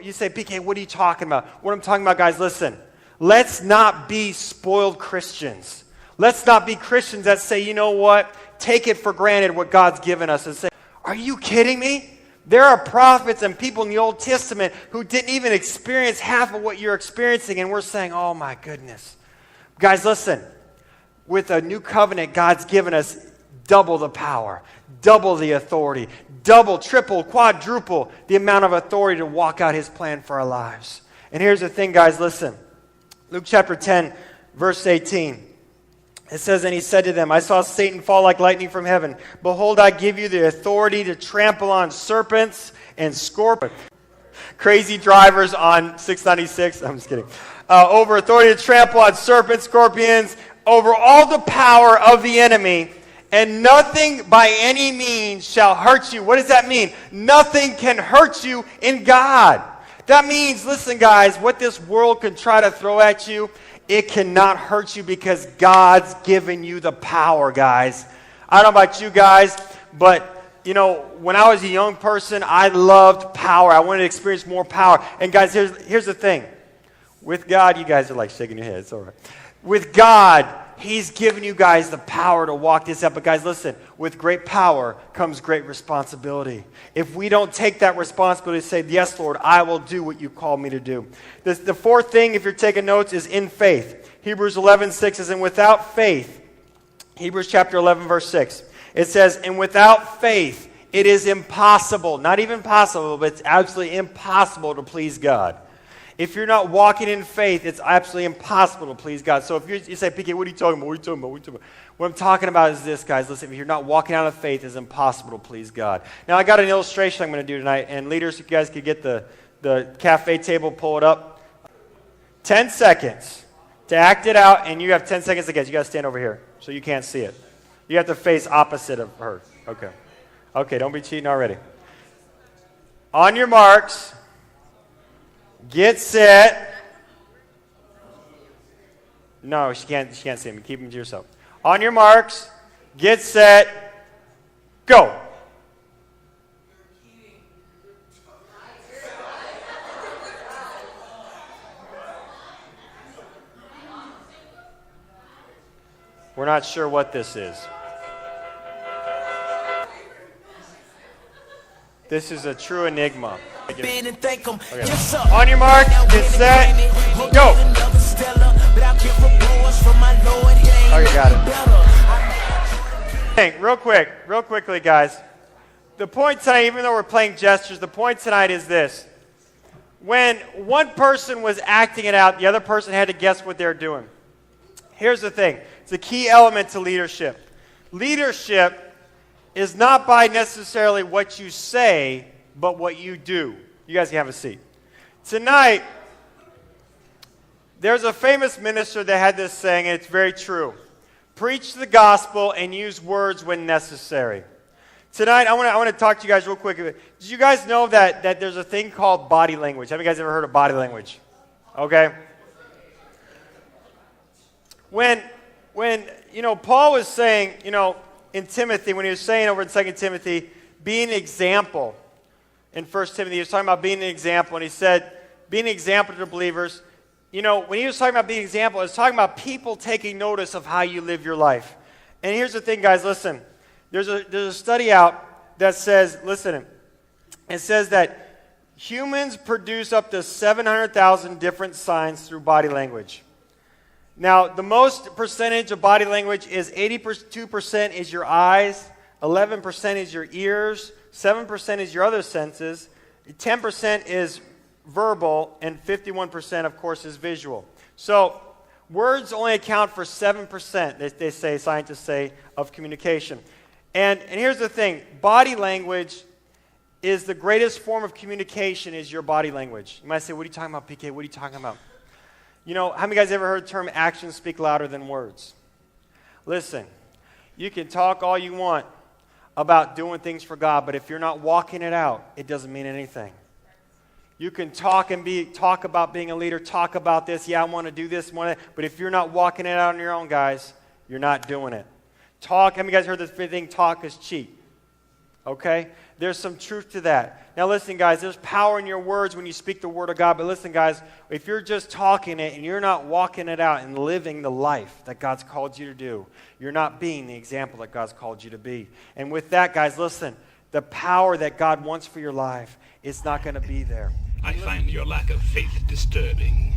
You say, PK, what are you talking about? What I'm talking about, guys, listen. Let's not be spoiled Christians. Let's not be Christians that say, you know what? Take it for granted what God's given us and say, are you kidding me? There are prophets and people in the Old Testament who didn't even experience half of what you're experiencing, and we're saying, oh my goodness. Guys, listen. With a new covenant, God's given us double the power, double the authority, double, triple, quadruple the amount of authority to walk out His plan for our lives. And here's the thing, guys, listen. Luke chapter 10, verse 18. It says, and He said to them, I saw Satan fall like lightning from heaven. Behold, I give you the authority to trample on serpents and scorpions. Crazy drivers on 696. I'm just kidding. Over authority to trample on serpents, scorpions, over all the power of the enemy, and nothing by any means shall hurt you. What does that mean? Nothing can hurt you in God. That means, listen guys, what this world can try to throw at you, it cannot hurt you because God's given you the power, guys. I don't know about you guys, but you know, when I was a young person, I loved power. I wanted to experience more power. And guys, here's the thing. With God, you guys are like shaking your heads. It's all right. With God, He's given you guys the power to walk this out. But guys, listen, with great power comes great responsibility. If we don't take that responsibility to say, yes, Lord, I will do what you call me to do. The fourth thing, if you're taking notes, is in faith. Hebrews 11:6 says, and without faith, Hebrews chapter 11, verse 6, it says, and without faith, it is impossible, not even possible, but it's absolutely impossible to please God. If you're not walking in faith, it's absolutely impossible to please God. So if you say, PK, what are you talking about? What are you talking about? What are you talking about? What I'm talking about is this, guys. Listen, if you're not walking out of faith, it's impossible to please God. Now, I got an illustration I'm going to do tonight. And leaders, if you guys could get the cafe table, pull it up. 10 seconds to act it out, and you have 10 seconds to guess. You got to stand over here so you can't see it. You have to face opposite of her. Okay. Okay, don't be cheating already. On your marks. Get set. No, she can't see him. Keep him to yourself. On your marks. Get set. Go. We're not sure what this is. This is a true enigma. Okay. On your mark, get set, go. Oh, you got it. Real quickly, guys. The point tonight, even though we're playing gestures, the point tonight is this. When one person was acting it out, the other person had to guess what they're doing. Here's the thing. It's a key element to leadership. Leadership is not by necessarily what you say, but what you do. You guys can have a seat. Tonight, there's a famous minister that had this saying, and it's very true. Preach the gospel and use words when necessary. Tonight, I want to talk to you guys real quick. Did you guys know that there's a thing called body language? Have you guys ever heard of body language? Okay. When Paul was saying, in Timothy, when he was saying over in 2 Timothy, be an example. In 1 Timothy, he was talking about being an example, and he said, be an example to the believers. When he was talking about being an example, he was talking about people taking notice of how you live your life. And here's the thing, guys, listen. There's a study out that says, listen, it says that humans produce up to 700,000 different signs through body language. Now, the most percentage of body language is 82% is your eyes, 11% is your ears, 7% is your other senses, 10% is verbal, and 51%, of course, is visual. So, words only account for 7%, they say, scientists say, of communication. And here's the thing, body language is the greatest form of communication is your body language. You might say, what are you talking about, PK? What are you talking about? How many of you guys ever heard the term actions speak louder than words? Listen, you can talk all you want about doing things for God, but if you're not walking it out, it doesn't mean anything. You can talk about being a leader, talk about this, I want to do this, but if you're not walking it out on your own, guys, you're not doing it. How many of you guys heard this thing, talk is cheap? Okay? There's some truth to that. Now listen, guys, there's power in your words when you speak the word of God. But listen, guys, if you're just talking it and you're not walking it out and living the life that God's called you to do, you're not being the example that God's called you to be. And with that, guys, listen, the power that God wants for your life is not going to be there. I find your lack of faith disturbing.